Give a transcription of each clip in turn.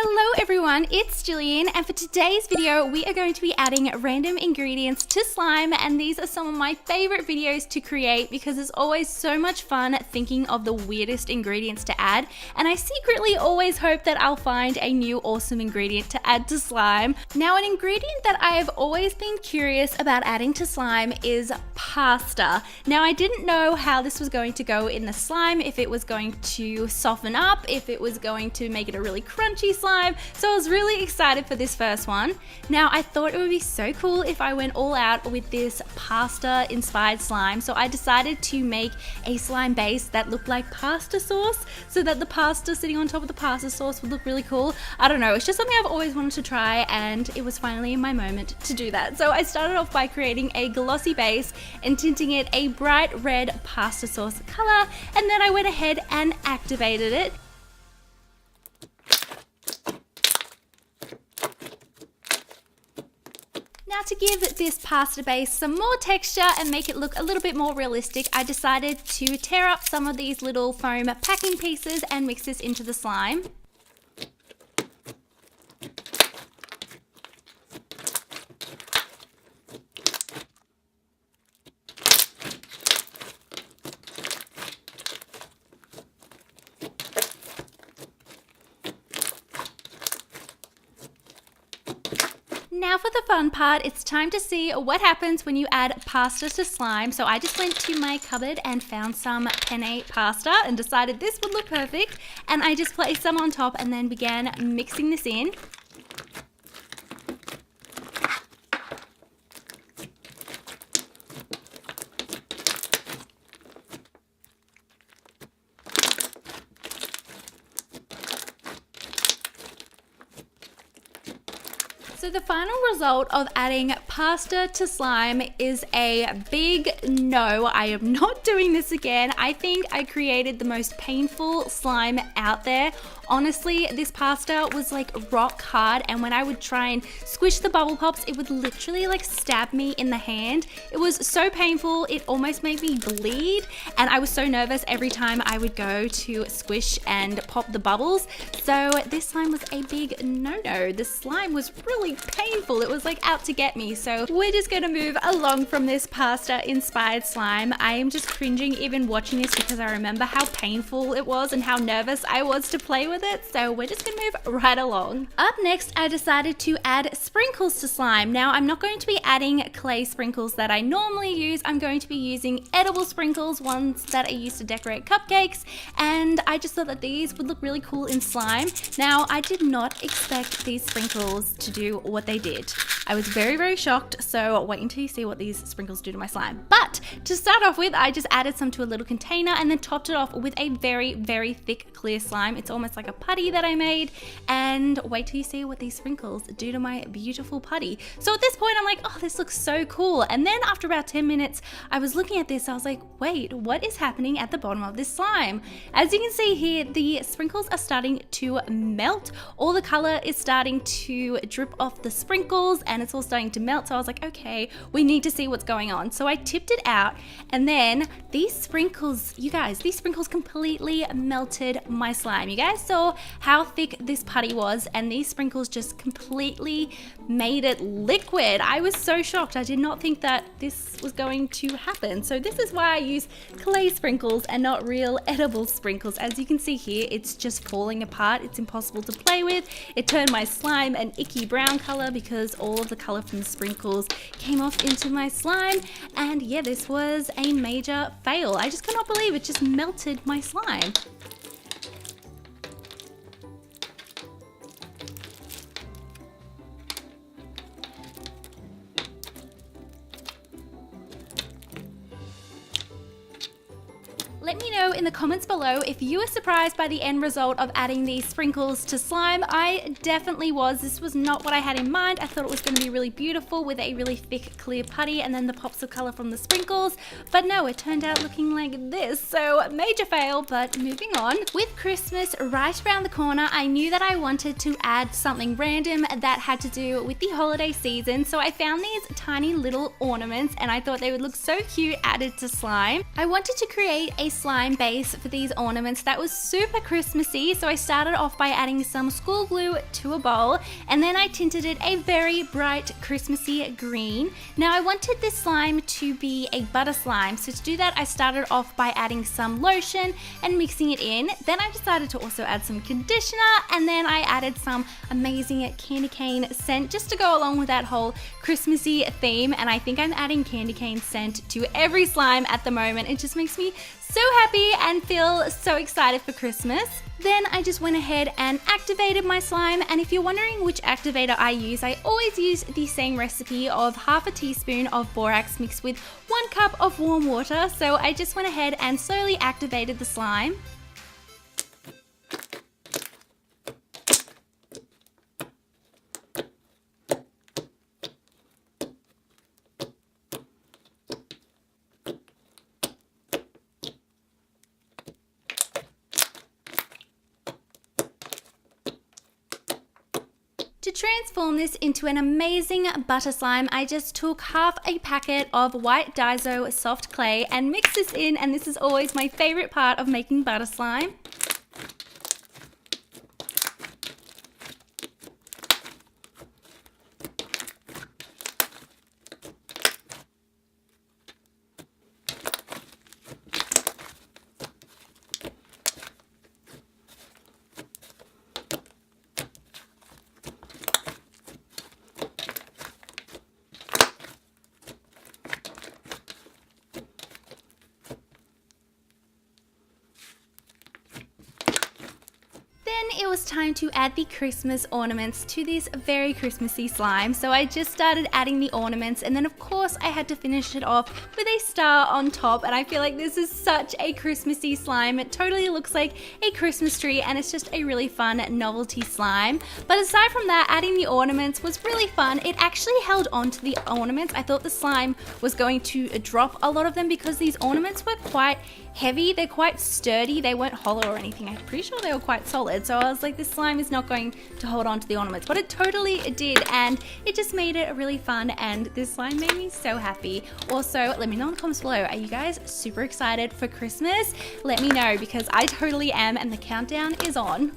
Hello everyone, it's Gillian, and for today's video we are going to be adding random ingredients to slime, and these are some of my favorite videos to create because it's always so much fun thinking of the weirdest ingredients to add, and I secretly always hope that I'll find a new awesome ingredient to add to slime. Now, an ingredient that I have always been curious about adding to slime is pasta. Now, I didn't know how this was going to go in the slime, if it was going to soften up, if it was going to make it a really crunchy slime, so I was really excited for this first one. Now, I thought it would be so cool if I went all out with this pasta inspired slime, so I decided to make a slime base that looked like pasta sauce so that the pasta sitting on top of the pasta sauce would look really cool. I don't know, it's just something I've always wanted to try, and it was finally my moment to do that. So I started off by creating a glossy base and tinting it a bright red pasta sauce color, and then I went ahead and activated it. Now, to give this pasta base some more texture and make it look a little bit more realistic, I decided to tear up some of these little foam packing pieces and mix this into the slime. Now for the fun part, it's time to see what happens when you add pasta to slime. So I just went to my cupboard and found some penne pasta and decided this would look perfect. And I just placed some on top and then began mixing this in. So the final result of adding pasta to slime is a big no. I am not doing this again. I think I created the most painful slime out there. Honestly, this pasta was like rock hard, and when I would try and squish the bubble pops, it would literally like stab me in the hand. It was so painful, it almost made me bleed, and I was so nervous every time I would go to squish and pop the bubbles. So this slime was a big no-no. This slime was really painful. It was like out to get me. So we're just gonna move along from this pasta inspired slime. I am just cringing even watching this because I remember how painful it was and how nervous I was to play with it. So we're just gonna move right along. Up next, I decided to add sprinkles to slime. Now, I'm not going to be adding clay sprinkles that I normally use. I'm going to be using edible sprinkles, ones that I use to decorate cupcakes, and I just thought that these would look really cool in slime. Now, I did not expect these sprinkles to do what they did. I was very, very shocked, so wait until you see what these sprinkles do to my slime. But to start off with, I just added some to a little container and then topped it off with a very, very thick clear slime. It's almost like a putty that I made, and wait till you see what these sprinkles do to my beautiful putty. So at this point, I'm like, oh, this looks so cool. And then after about 10 minutes, I was looking at this, I was like, wait, what is happening at the bottom of this slime? As you can see here, the sprinkles are starting to melt. All the color is starting to drip off the sprinkles, and it's all starting to melt. So I was like, okay, we need to see what's going on. So I tipped it out, and then these sprinkles, you guys, these sprinkles completely melted my slime. You guys saw how thick this putty was, and these sprinkles just completely made it liquid. I was so shocked. I did not think that this was going to happen. So this is why I use clay sprinkles and not real edible sprinkles. As you can see here, it's just falling apart. It's impossible to play with. It turned my slime an icky brown color because all of the color from the sprinkles came off into my slime. And yeah, this was a major fail. I just cannot believe it just melted my slime. Let me know in the comments below if you were surprised by the end result of adding these sprinkles to slime. I definitely was. This was not what I had in mind. I thought it was going to be really beautiful with a really thick clear putty and then the pops of color from the sprinkles, but no, it turned out looking like this. So major fail, but moving on. With Christmas right around the corner, I knew that I wanted to add something random that had to do with the holiday season, so I found these tiny little ornaments and I thought they would look so cute added to slime. I wanted to create a slime base for these ornaments that was super Christmassy, so I started off by adding some school glue to a bowl, and then I tinted it a very bright Christmassy green. Now I wanted this slime to be a butter slime, so to do that I started off by adding some lotion and mixing it in. Then I decided to also add some conditioner, and then I added some amazing candy cane scent just to go along with that whole Christmassy theme, and I think I'm adding candy cane scent to every slime at the moment. It just makes me so happy and feel so excited for Christmas. Then I just went ahead and activated my slime, and if you're wondering which activator I always use the same recipe of half a teaspoon of borax mixed with 1 cup of warm water. So I just went ahead and slowly activated the slime. To transform this into an amazing butter slime, I just took half a packet of white Daiso soft clay and mixed this in, and this is always my favorite part of making butter slime. It was time to add the Christmas ornaments to this very Christmassy slime. So I just started adding the ornaments, and then of course I had to finish it off with a star on top, and I feel like this is such a Christmassy slime. It totally looks like a Christmas tree, and it's just a really fun novelty slime. But aside from that, adding the ornaments was really fun. It actually held on to the ornaments. I thought the slime was going to drop a lot of them because these ornaments were quite heavy. They're quite sturdy. They weren't hollow or anything. I'm pretty sure they were quite solid. So I was like, this slime is not going to hold on to the ornaments, but it totally did, and it just made it really fun, and this slime made me so happy. Also, let me know in the comments below, are you guys super excited for Christmas? Let me know, because I totally am, and the countdown is on.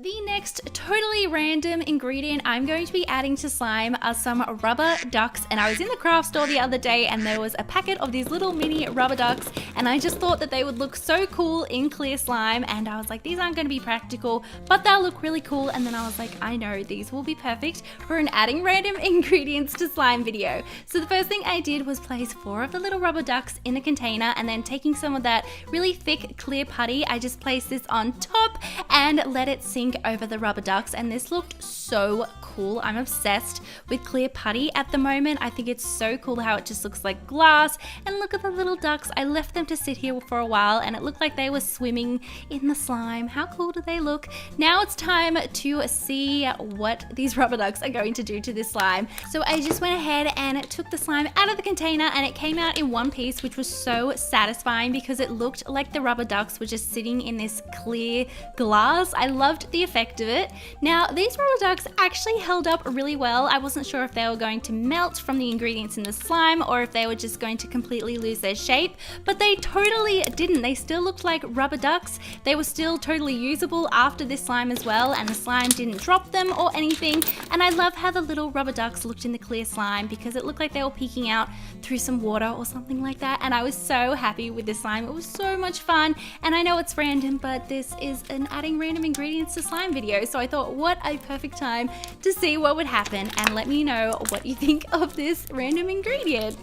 The next totally random ingredient I'm going to be adding to slime are some rubber ducks, and I was in the craft store the other day and there was a packet of these little mini rubber ducks, and I just thought that they would look so cool in clear slime, and I was like, these aren't going to be practical, but they'll look really cool. And then I was like, I know these will be perfect for an adding random ingredients to slime video. So the first thing I did was place 4 of the little rubber ducks in a container, and then taking some of that really thick clear putty, I just placed this on top and let it sink over the rubber ducks, and this looked so cool. I'm obsessed with clear putty at the moment. I think it's so cool how it just looks like glass, and look at the little ducks. I left them to sit here for a while and it looked like they were swimming in the slime. How cool do they look? Now it's time to see what these rubber ducks are going to do to this slime. So I just went ahead and took the slime out of the container, and it came out in one piece, which was so satisfying because it looked like the rubber ducks were just sitting in this clear glass. I loved the effect of it. Now these rubber ducks actually held up really well. I wasn't sure if they were going to melt from the ingredients in the slime or if they were just going to completely lose their shape, but they totally didn't. They still looked like rubber ducks. They were still totally usable after this slime as well, and the slime didn't drop them or anything. And I love how the little rubber ducks looked in the clear slime because it looked like they were peeking out through some water or something like that, and I was so happy with this slime. It was so much fun, and I know it's random, but this is an adding random ingredients to slime video, so I thought what a perfect time to see what would happen, and let me know what you think of this random ingredient.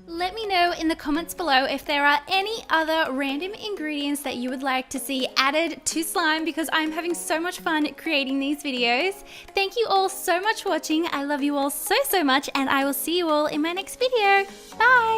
Let me know in the comments below if there are any other random ingredients that you would like to see added to slime, because I'm having so much fun creating these videos. Thank you all so much for watching. I love you all so much, and I will see you all in my next video. Bye!